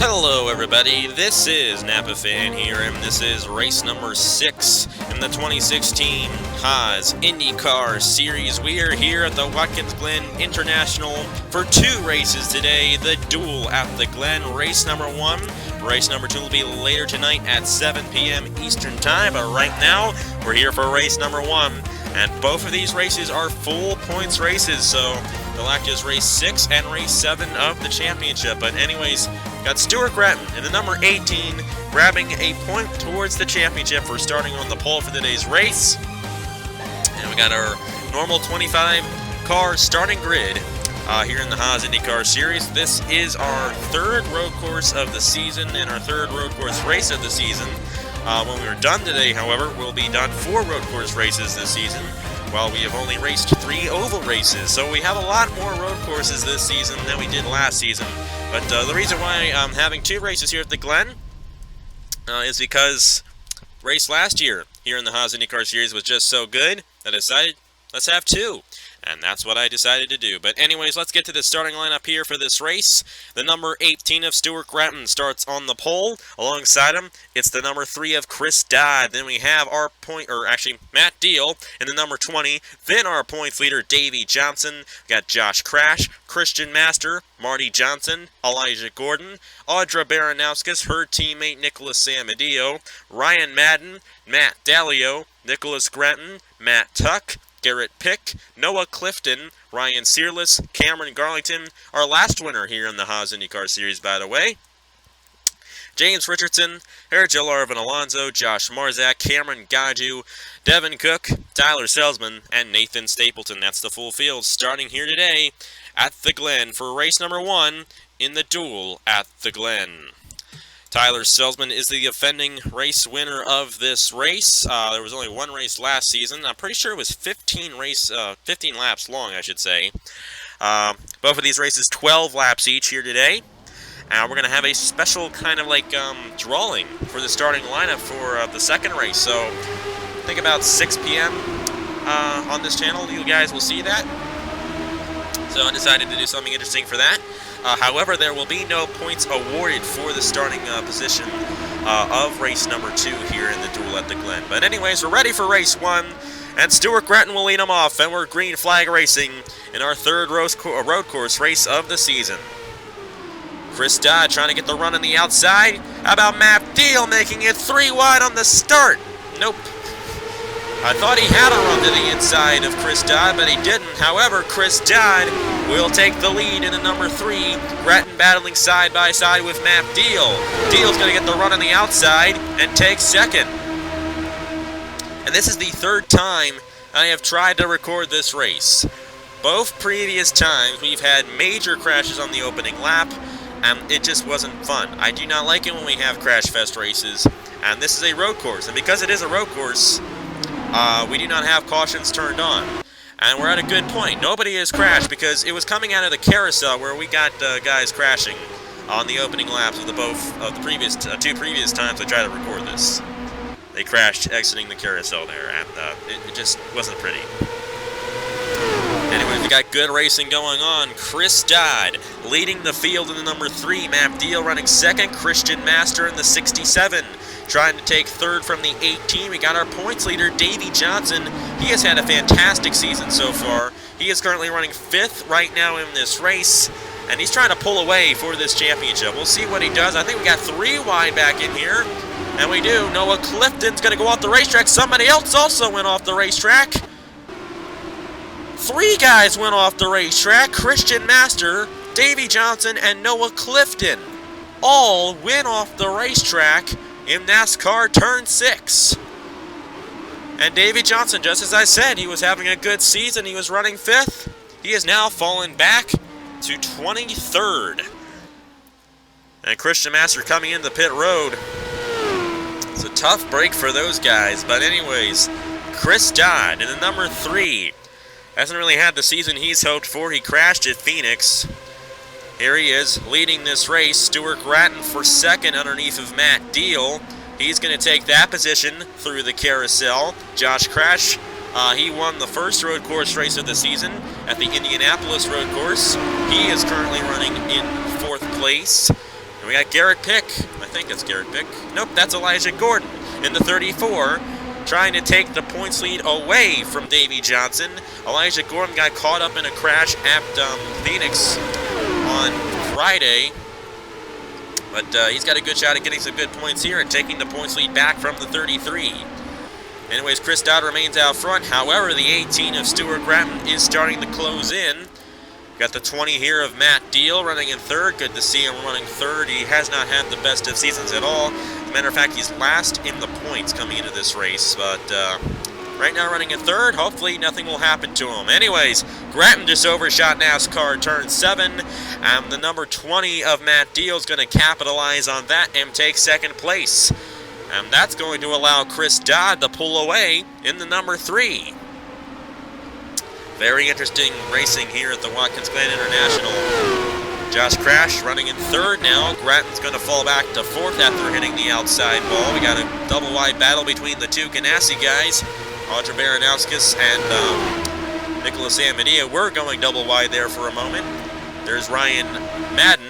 Hello everybody, this is Napa Fan here, and this is race number 6 in the 2016 Haas IndyCar Series. We are here at the Glen International for 2 races today. The duel at the Glen, race number 1. Race number 2 will be later tonight at 7 p.m. Eastern Time, but right now we're here for race number 1. And both of these races are full points races, so they'll act as race 6 and race 7 of the championship. But anyways, got Stuart Gratton in the number 18 grabbing a point towards the championship for starting on the pole for today's race. And we got our normal 25 car starting grid here in the Haas IndyCar Series. This is our 3rd road course of the season and our 3rd road course race of the season. When we are done today, however, we'll be done 4 road course races this season, while we have only raced 3 oval races. So we have a lot more road courses this season than we did last season. But the reason why I'm having 2 races here at the Glen is because race last year here in the Haas IndyCar Series was just so good that I decided, let's have 2. And that's what I decided to do. But anyways, let's get to the starting lineup here for this race. The number 18 of Stuart Gratton starts on the pole. Alongside him, it's the number 3 of Chris Dodd. Then we have our Matt Deal in the number 20. Then our points leader, Davey Johnson. We got Josh Crash, Christian Master, Marty Johnson, Elijah Gordon, Audra Baranowskis, her teammate Nicholas Samadio, Ryan Madden, Matt Dalio, Nicholas Gratton, Matt Tuck, Garrett Pick, Noah Clifton, Ryan Searless, Cameron Garlington, our last winner here in the Haas IndyCar Series, by the way. James Richardson, Joe Arvin Alonso, Josh Marzak, Cameron Gaju, Devin Cook, Tyler Selzman, and Nathan Stapleton. That's the full field starting here today at the Glen for race number 1 in the duel at the Glen. Tyler Selzman is the offending race winner of this race. There was only 1 race last season. I'm pretty sure it was 15 laps long, I should say. Both of these races 12 laps each here today. We're going to have a special kind of like drawing for the starting lineup for the second race. So I think about 6 p.m. On this channel, you guys will see that. So I decided to do something interesting for that. However, there will be no points awarded for the starting position of race number 2 here in the duel at the Glen. But anyways, we're ready for race 1, and Stuart Gratton will lead them off, and we're green flag racing in our 3rd road course race of the season. Chris Dodd trying to get the run on the outside. How about Matt Deal making it 3 wide on the start? Nope. I thought he had a run to the inside of Chris Dodd, but he didn't. However, Chris Dodd will take the lead in the number 3. Gratton battling side by side with Matt Deal. Deal's going to get the run on the outside and take 2nd. And this is the 3rd time I have tried to record this race. Both previous times we've had major crashes on the opening lap, and it just wasn't fun. I do not like it when we have crash fest races, and this is a road course. And because it is a road course, we do not have cautions turned on. And we're at a good point. Nobody has crashed because it was coming out of the carousel where we got guys crashing on the opening laps of the previous 2 previous times I tried to record this. They crashed exiting the carousel there, and it just wasn't pretty. Anyway, we got good racing going on. Chris Dodd leading the field in the number 3. Matt Deal running 2nd. Christian Master in the 67. Trying to take 3rd from the 18. We got our points leader, Davey Johnson. He has had a fantastic season so far. He is currently running 5th right now in this race, and he's trying to pull away for this championship. We'll see what he does. I think we got 3 wide back in here, and we do. Noah Clifton's going to go off the racetrack. Somebody else also went off the racetrack. 3 guys went off the racetrack. Christian Master, Davey Johnson, and Noah Clifton all went off the racetrack in NASCAR Turn 6. And Davey Johnson, just as I said, he was having a good season. He was running 5th. He has now fallen back to 23rd. And Christian Master coming into the pit road. It's a tough break for those guys. But anyways, Chris Dodd in the number 3. Hasn't really had the season he's hoped for. He crashed at Phoenix. Here he is, leading this race. Stuart Gratton for 2nd underneath of Matt Deal. He's going to take that position through the carousel. Josh Crash, he won the 1st road course race of the season at the Indianapolis road course. He is currently running in 4th place. And we got Garrett Pick. I think that's Garrett Pick. Nope, that's Elijah Gordon in the 34, trying to take the points lead away from Davey Johnson. Elijah Gordon got caught up in a crash at Phoenix on Friday. But he's got a good shot at getting some good points here and taking the points lead back from the 33. Anyways, Chris Dodd remains out front. However, the 18 of Stuart Gratton is starting to close in. Got the 20 here of Matt Deal running in third. Good to see him running third. He has not had the best of seasons at all. As a matter of fact, he's last in the points coming into this race. But right now running in third. Hopefully nothing will happen to him. Anyways, Gratton just overshot NASCAR turn 7. And the number 20 of Matt Deal is going to capitalize on that and take second place. And that's going to allow Chris Dodd to pull away in the number 3. Very interesting racing here at the Watkins Glen International. Josh Crash running in third now. Gratton's going to fall back to fourth after hitting the outside wall. We got a double-wide battle between the two Ganassi guys. Audra Baranowskis and Nicholas Amadeo were going double-wide there for a moment. There's Ryan Madden.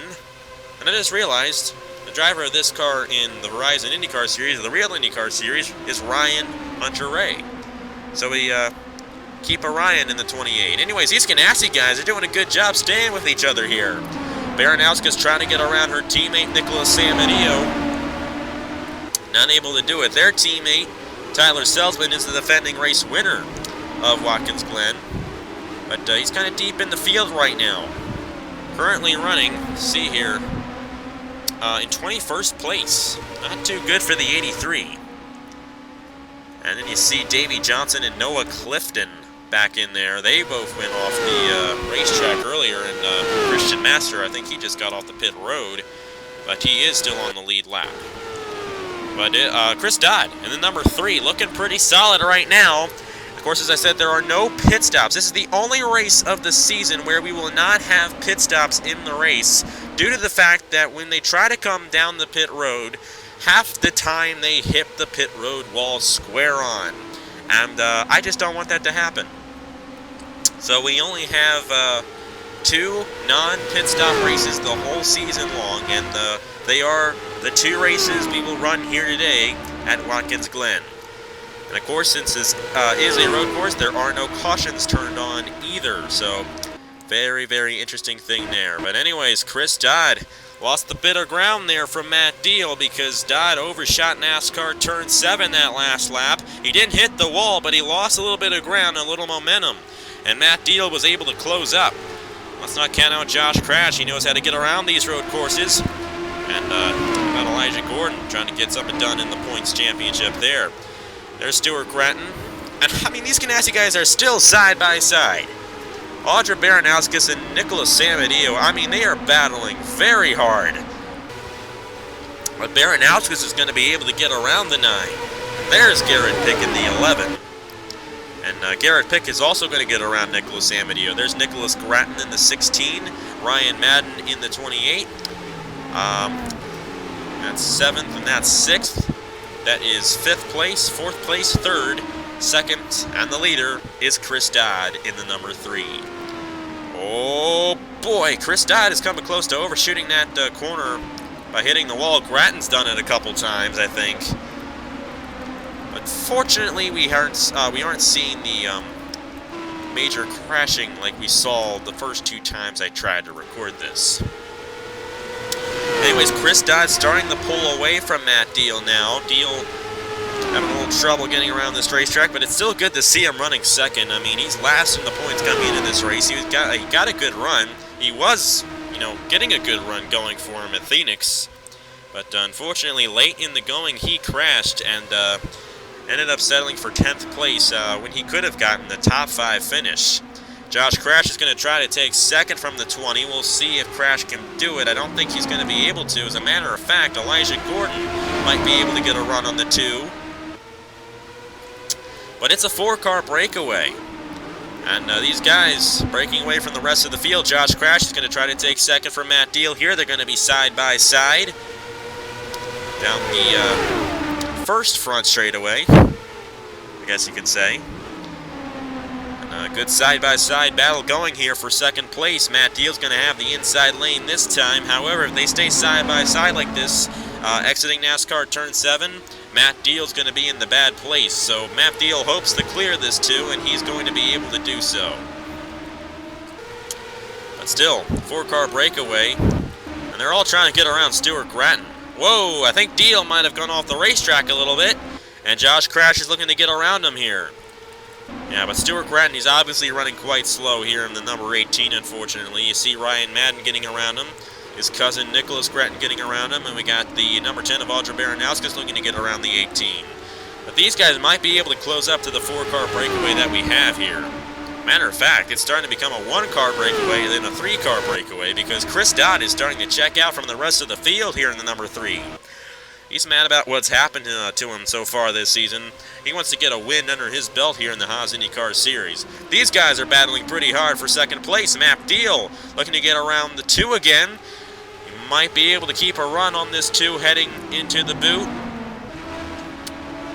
And I just realized the driver of this car in the Verizon IndyCar Series, the real IndyCar Series, is Ryan Hunter-Ray. So we keep a Ryan in the 28. Anyways, these Ganassi guys are doing a good job staying with each other here. Baranowska's trying to get around her teammate, Nicholas Amadeo. Not able to do it. Their teammate, Tyler Selzman, is the defending race winner of Watkins Glen. But he's kind of deep in the field right now. Currently running, see here, in 21st place. Not too good for the 83. And then you see Davey Johnson and Noah Clifton back in there. They both went off the racetrack earlier, and Christian Master, I think he just got off the pit road, but he is still on the lead lap. But Chris Dodd in the number 3, looking pretty solid right now. Of course, as I said, there are no pit stops. This is the only race of the season where we will not have pit stops in the race, due to the fact that when they try to come down the pit road, half the time they hit the pit road wall square on. And I just don't want that to happen. So we only have 2 non-pit stop races the whole season long, and they are the 2 races we will run here today at Watkins Glen. And of course, since this is a road course, there are no cautions turned on either. So very, very interesting thing there. But anyways, Chris Dodd lost a bit of ground there from Matt Deal because Dodd overshot NASCAR turn 7 that last lap. He didn't hit the wall, but he lost a little bit of ground, a little momentum. And Matt Deal was able to close up. Let's not count out Josh Crash. He knows how to get around these road courses. And got Elijah Gordon trying to get something done in the points championship there. There's Stuart Gratton. And I mean, these Ganassi guys are still side by side. Audra Baranowskis and Nicholas Amadeo, I mean, they are battling very hard. But Baranowskis is going to be able to get around the 9. There's Garrett Pick in the 11. And Garrett Pick is also going to get around Nicholas Amadeo. There's Nicholas Gratton in the 16. Ryan Madden in the 28. That's 7th and that's 6th. That is 5th place, 4th place, 3rd, 2nd, and the leader is Chris Dodd in the number 3. Oh boy, Chris Dodd is coming close to overshooting that corner by hitting the wall. Gratton's done it a couple times, I think. But fortunately, we aren't seeing the major crashing like we saw the first 2 times I tried to record this. Anyways, Chris Dodd starting to pull away from Matt Deal now. Deal having a little trouble getting around this racetrack, but it's still good to see him running 2nd. I mean, he's last in the points coming into this race. He got a good run. He was, getting a good run going for him at Phoenix. But unfortunately, late in the going, he crashed and ended up settling for 10th place when he could have gotten the top 5 finish. Josh Crash is going to try to take 2nd from the 20. We'll see if Crash can do it. I don't think he's going to be able to. As a matter of fact, Elijah Gordon might be able to get a run on the 2. But it's a 4-car breakaway. And these guys breaking away from the rest of the field. Josh Crash is going to try to take 2nd from Matt Deal here. They're going to be side by side down the first front straightaway, I guess you could say. Good side-by-side battle going here for second place. Matt Deal's going to have the inside lane this time. However, if they stay side-by-side like this, exiting NASCAR Turn 7, Matt Deal's going to be in the bad place. So Matt Deal hopes to clear this too, and he's going to be able to do so. But still, 4-car breakaway, and they're all trying to get around Stuart Gratton. Whoa, I think Deal might have gone off the racetrack a little bit, and Josh Crash is looking to get around him here. Yeah, but Stuart Gratton, he's obviously running quite slow here in the number 18, unfortunately. You see Ryan Madden getting around him, his cousin Nicholas Gratton getting around him, and we got the number 10 of Audra Baranowskis looking to get around the 18. But these guys might be able to close up to the 4-car breakaway that we have here. Matter of fact, it's starting to become a 1-car breakaway and then a 3-car breakaway because Chris Dodd is starting to check out from the rest of the field here in the number 3. He's mad about what's happened to him so far this season. He wants to get a win under his belt here in the Haas IndyCar Series. These guys are battling pretty hard for second place. Matt Deal looking to get around the 2 again. He might be able to keep a run on this 2 heading into the boot.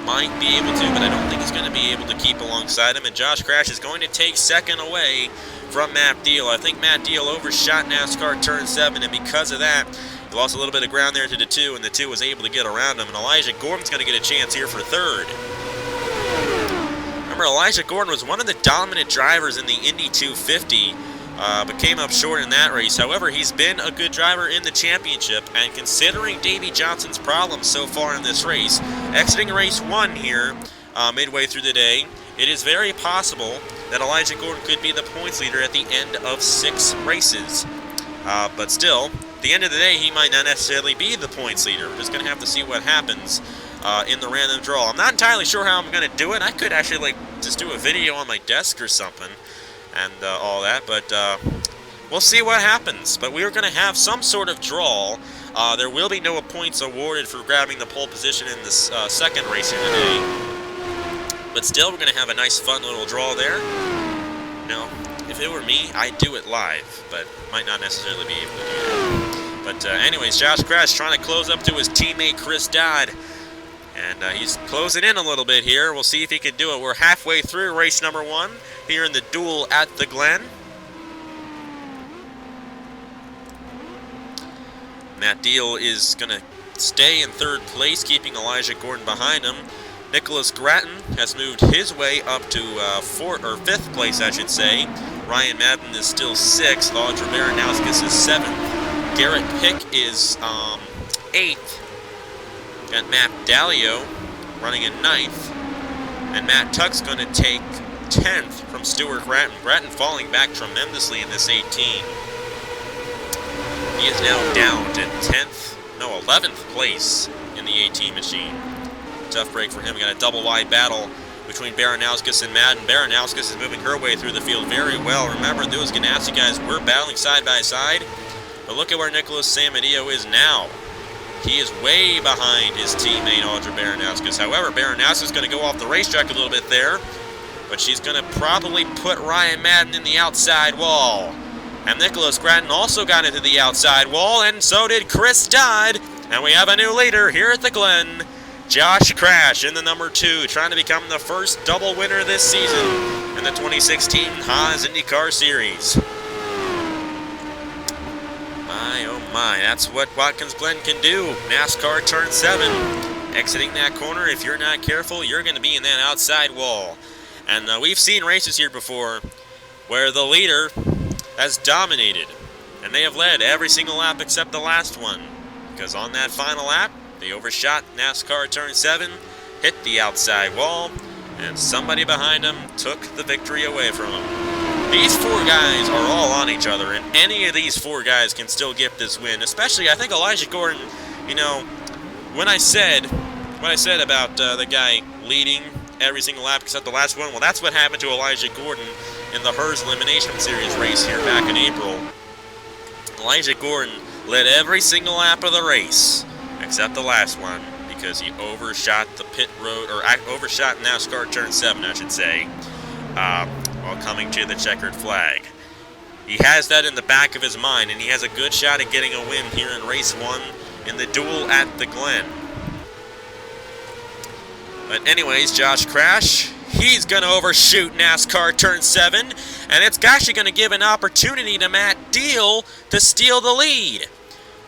Might be able to, but I don't think he's going to be able to keep alongside him. And Josh Crash is going to take second away from Matt Deal. I think Matt Deal overshot NASCAR Turn 7, and because of that, he lost a little bit of ground there to the 2, and the 2 was able to get around him. And Elijah Gordon's going to get a chance here for 3rd. Remember, Elijah Gordon was one of the dominant drivers in the Indy 250, but came up short in that race. However, he's been a good driver in the championship, and considering Davey Johnson's problems so far in this race, exiting race 1 here midway through the day, it is very possible that Elijah Gordon could be the points leader at the end of 6 races. But still, at the end of the day, he might not necessarily be the points leader. We're just going to have to see what happens in the random draw. I'm not entirely sure how I'm going to do it. I could actually just do a video on my desk or something and all that, but we'll see what happens. But we're going to have some sort of draw. There will be no points awarded for grabbing the pole position in this second race here today. But still, we're going to have a nice, fun little draw there. You know, if it were me, I'd do it live, but might not necessarily be able to do that. But anyways, Josh Crash trying to close up to his teammate Chris Dodd. And he's closing in a little bit here. We'll see if he can do it. We're halfway through race number 1 here in the duel at the Glen. Matt Deal is going to stay in 3rd place, keeping Elijah Gordon behind him. Nicholas Gratton has moved his way up to 5th place, I should say. Ryan Madden is still 6th. Audra Baranowskis is 7th. Garrett Pick is 8th. Got Matt Dalio running in 9th. And Matt Tuck's going to take 10th from Stuart Gratton. Gratton falling back tremendously in this 18. He is now down to 11th place in the 18 machine. Tough break for him. We got a double-wide battle between Baranowskis and Madden. Baranowskis is moving her way through the field very well. Remember, those Ganassi guys were battling side by side. But look at where Nicholas Samadio is now. He is way behind his teammate, Audra Baranowskis. However, Baranowskis is going to go off the racetrack a little bit there. But she's going to probably put Ryan Madden in the outside wall. And Nicholas Gratton also got into the outside wall, and so did Chris Dodd. And we have a new leader here at the Glen. Josh Crash in the number 2, trying to become the first double winner this season in the 2016 Haas IndyCar Series. My, oh my, that's what Watkins Glen can do. NASCAR Turn 7. Exiting that corner, if you're not careful, you're going to be in that outside wall. And we've seen races here before where the leader has dominated. And they have led every single lap except the last one. Because on that final lap, they overshot NASCAR Turn 7, hit the outside wall, and somebody behind them took the victory away from them. These 4 guys are all on each other, and any of these 4 guys can still get this win. Especially, I think Elijah Gordon, you know, when I said about the guy leading every single lap except the last one, well, that's what happened to Elijah Gordon in the Haas Elimination Series race here back in April. Elijah Gordon led every single lap of the race except the last one, because he overshot the pit road, or overshot NASCAR Turn 7, I should say, while coming to the checkered flag. He has that in the back of his mind, and he has a good shot at getting a win here in race 1 in the duel at the Glen. But anyways, Josh Crash, He's going to overshoot NASCAR Turn 7, and it's actually going to give an opportunity to Matt Deal to steal the lead.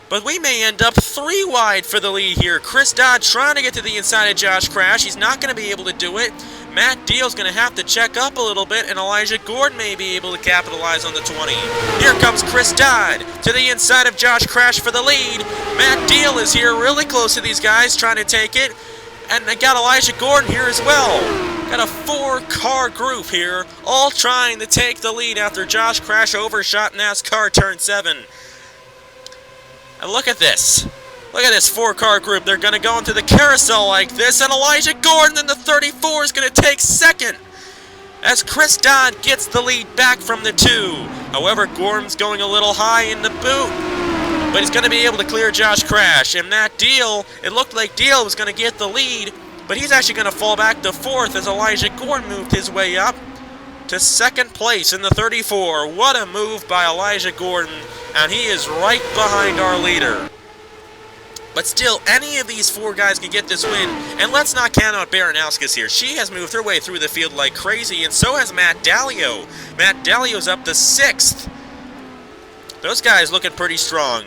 But we may end up 3 wide for the lead here. Chris Dodd trying to get to the inside of Josh Crash. He's not going to be able to do it. Matt Deal's going to have to check up a little bit, and Elijah Gordon may be able to capitalize on the 20. Here comes Chris Dodd to the inside of Josh Crash for the lead. Matt Deal is here really close to these guys trying to take it. And they got Elijah Gordon here as well. Got a 4-car group here, all trying to take the lead after Josh Crash overshot NASCAR Turn 7. And look at this. Look at this 4-car group. They're going to go into the carousel like this, and Elijah Gordon in the 34 is going to take second as Chris Dodd gets the lead back from the 2. However, Gordon's going a little high in the boot, but he's going to be able to clear Josh Crash. And that Deal, it looked like Deal was going to get the lead, but he's actually going to fall back to 4th as Elijah Gordon moved his way up to 2nd place in the 34. What a move by Elijah Gordon, and he is right behind our leader. But still, any of these 4 guys can get this win, and let's not count out Baranowskis here. She has moved her way through the field like crazy, and so has Matt Dalio. Matt Dalio's up to 6th. Those guys looking pretty strong.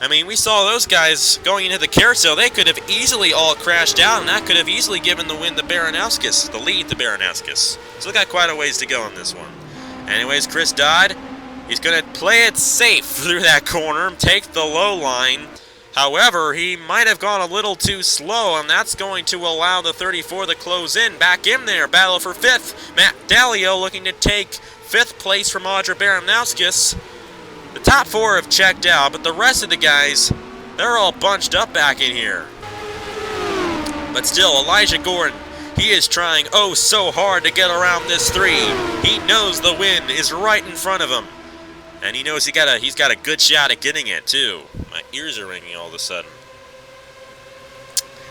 I mean, we saw those guys going into the carousel. They could have easily all crashed out, and that could have easily given the win to Baranowskis, the lead to Baranowskis. So they got quite a ways to go on this one. Anyways, Chris Dodd, he's going to play it safe through that corner, take the low line. However, he might have gone a little too slow, and that's going to allow the 34 to close in. Back in there, battle for 5th. Matt Dalio looking to take 5th place from Audra Baranowskis. The top 4 have checked out, but the rest of the guys, they're all bunched up back in here. But still, Elijah Gordon, he is trying oh so hard to get around this 3. He knows the win is right in front of him. And he knows he's got a good shot at getting it, too. My ears are ringing all of a sudden.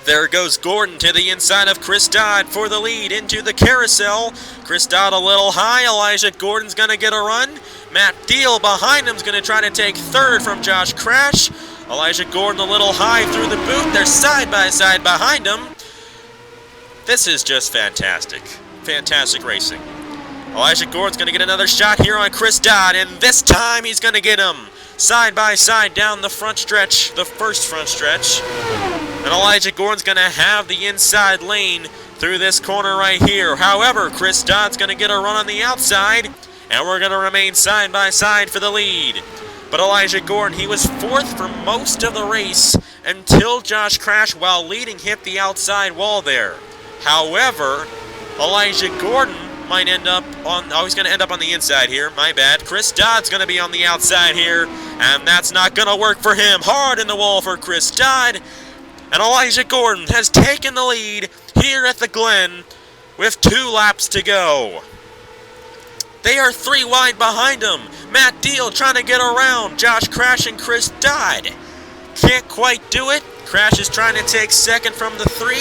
There goes Gordon to the inside of Chris Dodd for the lead into the carousel. Chris Dodd a little high. Elijah Gordon's going to get a run. Matt Deal behind him is going to try to take 3rd from Josh Crash. Elijah Gordon a little high through the boot. They're side by side behind him. This is just fantastic. Fantastic racing. Elijah Gordon's going to get another shot here on Chris Dodd, and this time he's going to get him side by side down the front stretch, the first front stretch. And Elijah Gordon's going to have the inside lane through this corner right here. However, Chris Dodd's going to get a run on the outside, and we're going to remain side by side for the lead. But Elijah Gordon, he was 4th for most of the race until Josh Crash, while leading, hit the outside wall there. However, Elijah Gordon might end up on, he's going to end up on the inside here, my bad. Chris Dodd's going to be on the outside here, and that's not going to work for him. Hard in the wall for Chris Dodd, and Elijah Gordon has taken the lead here at the Glen with 2 laps to go. They are 3 wide behind him. Matt Deal trying to get around Josh Crash and Chris Dodd. Can't quite do it. Crash is trying to take 2nd from the 3.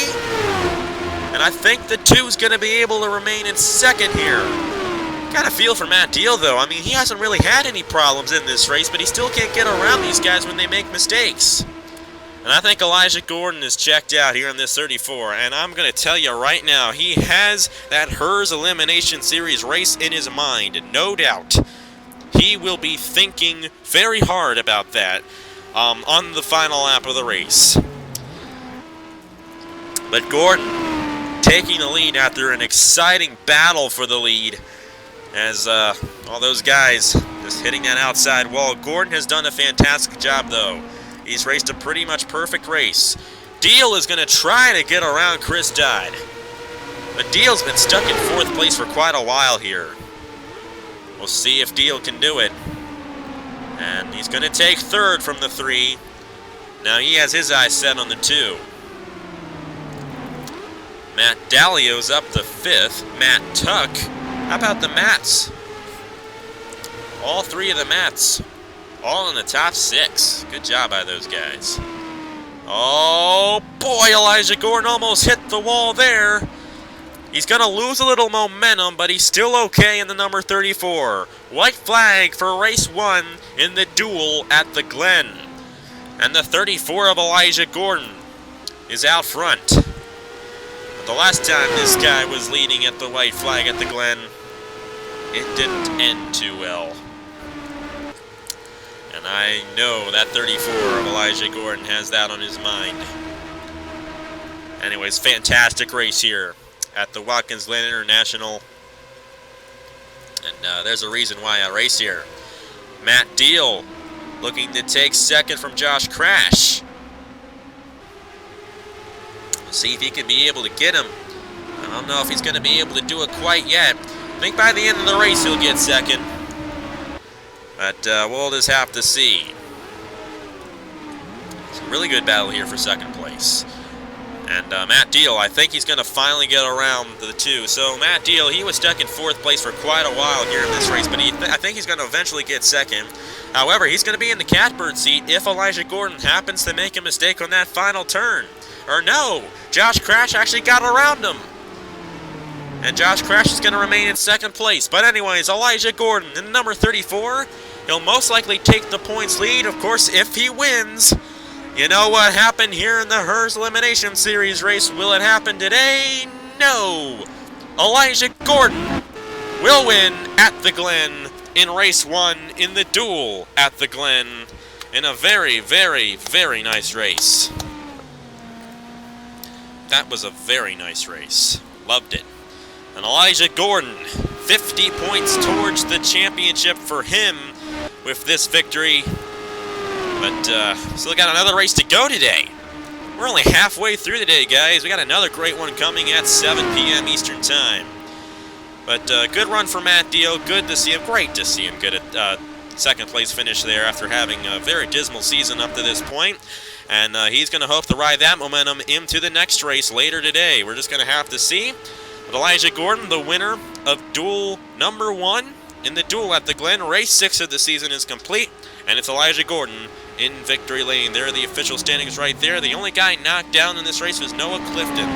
And I think the 2's going to be able to remain in 2nd here. Got a feel for Matt Deal, though. I mean, he hasn't really had any problems in this race, but he still can't get around these guys when they make mistakes. And I think Elijah Gordon is checked out here in this 34. And I'm going to tell you right now, he has that Haas Elimination Series race in his mind, no doubt. He will be thinking very hard about that on the final lap of the race. But Gordon taking the lead after an exciting battle for the lead as all those guys just hitting that outside wall. Gordon has done a fantastic job, though. He's raced a pretty much perfect race. Deal is going to try to get around Chris Dodd, but Deal's been stuck in 4th place for quite a while here. We'll see if Deal can do it. And he's going to take 3rd from the 3. Now he has his eyes set on the 2. Matt Dalio's up to 5th. Matt Tuck. How about the Matts? All 3 of the Matts. All in the top 6. Good job by those guys. Oh, boy, Elijah Gordon almost hit the wall there. He's going to lose a little momentum, but he's still okay in the number 34. White flag for race 1 in the duel at the Glen. And the 34 of Elijah Gordon is out front. the last time this guy was leading at the white flag at the Glen, it didn't end too well. And I know that 34 of Elijah Gordon has that on his mind. Anyways, fantastic race here at the Watkins Glen International. And there's a reason why I race here. Matt Deal looking to take second from Josh Crash. We'll see if he can be able to get him. I don't know if he's going to be able to do it quite yet. I think by the end of the race he'll get second. But we'll just have to see. It's a really good battle here for second place. And Matt Deal, I think he's going to finally get around the two. So Matt Deal, he was stuck in fourth place for quite a while here in this race, but I think he's going to eventually get second. However, he's going to be in the catbird seat if Elijah Gordon happens to make a mistake on that final turn. Or no, Josh Crash actually got around him. And Josh Crash is going to remain in second place. But anyways, Elijah Gordon in number 34. He'll most likely take the points lead, of course, if he wins. You know what happened here in the Haas Elimination Series race? Will it happen today? No. Elijah Gordon will win at the Glen in race 1 in the duel at the Glen in a very, very, very nice race. That was a very nice race. Loved it. And Elijah Gordon, 50 points towards the championship for him with this victory. But still got another race to go today. We're only halfway through the day, guys. We got another great one coming at 7 p.m. Eastern Time. But good run for Matt Deal. Good to see him. Great to see him get a second place finish there after having a very dismal season up to this point. And he's going to hope to ride that momentum into the next race later today. We're just going to have to see. But Elijah Gordon, the winner of duel number 1 in the duel at the Glen. Race 6 of the season is complete. And it's Elijah Gordon in victory lane. There are the official standings right there. The only guy knocked down in this race was Noah Clifton.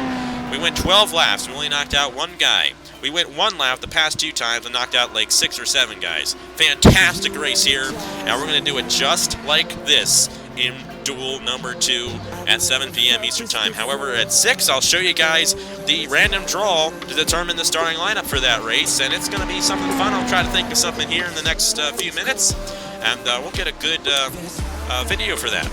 We went 12 laps. We only knocked out one guy. We went one lap the past 2 times and knocked out like 6 or 7 guys. Fantastic race here. And we're going to do it just like this in duel number 2 at 7 p.m. Eastern Time. However, at 6, I'll show you guys the random draw to determine the starting lineup for that race. And it's going to be something fun. I'll try to think of something here in the next few minutes. And we'll get a good video for that.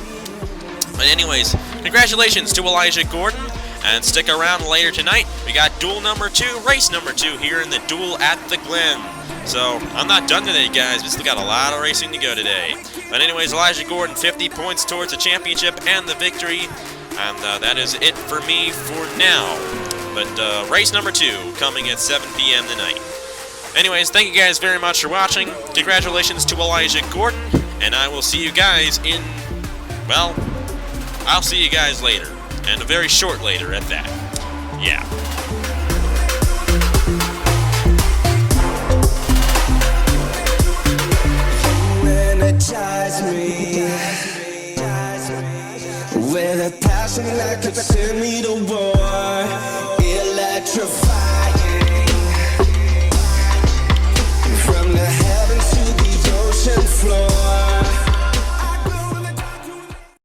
But anyways, congratulations to Elijah Gordon. And stick around later tonight. We got duel number 2, race number 2 here in the duel at the Glen. So I'm not done today, guys. We still got a lot of racing to go today. But anyways, Elijah Gordon, 50 points towards the championship and the victory. And that is it for me for now. But race number 2 coming at 7 p.m. tonight. Anyways, thank you guys very much for watching. Congratulations to Elijah Gordon. And I will see you guys in, well, I'll see you guys later. And a very short later at that. Yeah. You energize me with a passion that could send me to war, electrifying from the heavens to the ocean floor.